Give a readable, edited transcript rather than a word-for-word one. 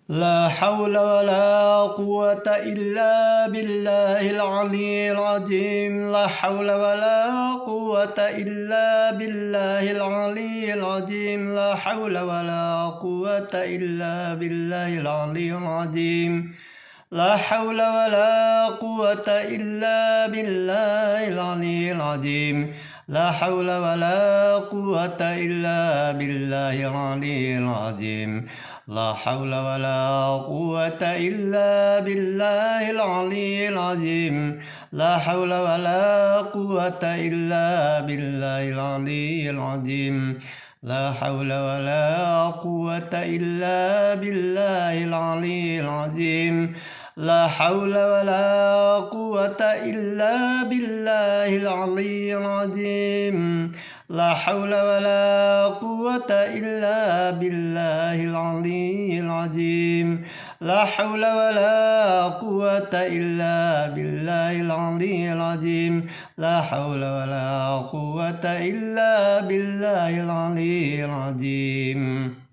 لا حول ولا قوة إلا بالله العلي العظيم. لا حول ولا قوة إلا بالله العلي العظيم. لا حول ولا قوة إلا بالله العلي العظيم. لا حول ولا قوة إلا بالله العلي العظيم. لا حول ولا قوة إلا بالله العلي العظيم. لا حول ولا قوة إلا بالله العلي العظيم. لا حول ولا قوة إلا بالله العلي العظيم. لا حول ولا قوة إلا بالله العلي العظيم. لا حول ولا قوة إلا بالله العلي العظيم. لا حول ولا قوة إلا بالله العلي العظيم. لا حول ولا قوة إلا بالله العلي العظيم. لا حول ولا قوة إلا بالله العلي العظيم.